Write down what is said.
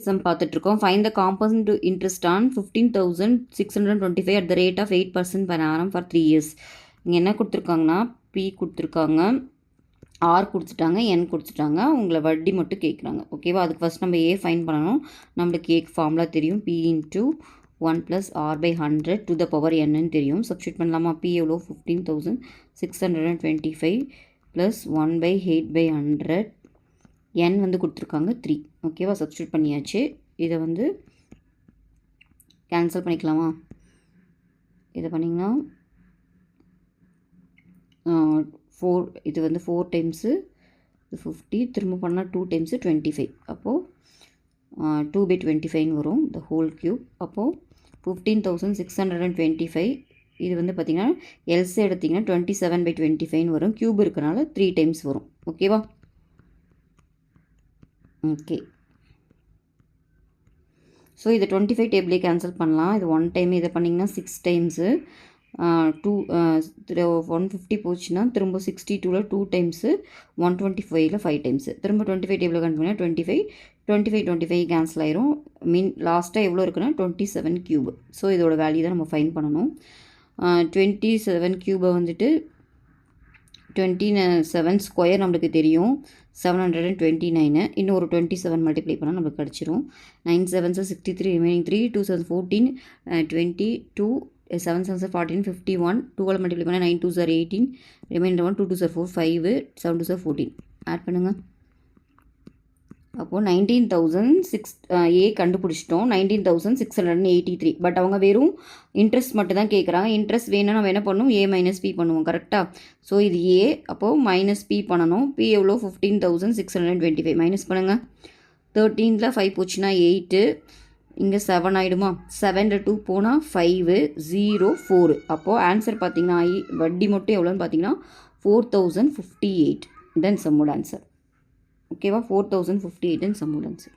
Some பார்த்துட்ருக்கோம். Find the compound interest on 15,625 at the rate of 8% per annum for 3 years. இங்கே என்ன கொடுத்துருக்காங்கன்னா B கொடுத்துருக்காங்க, ஆர் கொடுத்துட்டாங்க, என் கொடுத்துட்டாங்க. உங்களை வட்டி மட்டும் கேட்குறாங்க. ஓகேவா? அதுக்கு ஃபஸ்ட் நம்ம ஏ ஃபைன் பண்ணணும். நம்மளுக்கு ஏக்கு ஃபார்முலா தெரியும். P into 1 + r/100 to the power என்னன்னு தெரியும். சப்ஸ்டியூட் பண்ணலாமா? பி எவ்வளோ? 15,625 ப்ளஸ் 1/8/100. என் வந்து கொடுத்துருக்காங்க 3. ஓகேவா? சப்ஸ்டியூட் பண்ணியாச்சு. இதை வந்து கேன்சல் பண்ணிக்கலாமா? இதை பண்ணிங்கன்னா 4, இது வந்து 4 டைம்ஸு 50, திரும்ப பண்ணால் 2 டைம்ஸு 25. அப்போது 2/25 வரும் த ஹோல் க்யூப். அப்போது 15,625. இது வந்து பார்த்திங்கன்னா எல்ஸ் எடுத்திங்கன்னா 27/25 வரும். க்யூப் இருக்கனால 3 டைம்ஸ் வரும். ஓகேவா? ஓகே. ஸோ இதை 25 டேபிளே கேன்சல் பண்ணலாம். இது 1 டைம். இதை பண்ணிங்கன்னா 6 டைம்ஸு 150 போச்சுன்னா திரும்ப 62ல் 2 டைம்ஸு 125ல் 5 டைம்ஸு. திரும்ப 25 டேபிளில் கணக்கு பண்ணால் 25 கேன்சல் ஆயிரும். லாஸ்ட்டாக எவ்வளோ இருக்குன்னா 27 க்யூபு. ஸோ இதோட வேல்யூ தான் நம்ம ஃபைன் பண்ணணும். 27 க்யூபை வந்துட்டு 27 ஸ்கொயர் நம்மளுக்கு தெரியும் 729. இன்னும் ஒரு 27 மல்டிப்ளை பண்ணால் நம்மளுக்கு கிடச்சிரும். 9 7s 63, ரிமைனிங் 3, 2 7 14, 22, 7 7 14, 51. 2 மல்டிப்ளை பண்ணால் 9 2s 18, remaining 1, 2 2s 4, 5, 7 2s 14. Add பண்ணுங்கள். அப்போது 19,600 ஏ கண்டுபிடிச்சிட்டோம். 19,683. பட் அவங்க வெறும் இன்ட்ரெஸ்ட் மட்டும் தான் கேட்குறாங்க. இன்ட்ரெஸ்ட் வேணும்னா நம்ம என்ன பண்ணணும்? ஏ மைனஸ் பி பண்ணுவோம். கரெக்டாக? ஸோ இது ஏ, அப்போது மைனஸ் பி பண்ணணும். பி எவ்வளோ? 15,625. மைனஸ் பண்ணுங்கள். 13ல் 5 போச்சுன்னா 8, இங்கே 7 ஆகிடுமா? 7ல் 2 போனால் 5, 0, 4. அப்போது ஆன்சர் பார்த்திங்கன்னா வட்டி மட்டும் எவ்வளோன்னு பார்த்தீங்கன்னா 4,058. தென் சம்மோட ஆன்சர். ஓகேவா? 4,058 சம்மோட ஆன்சர்.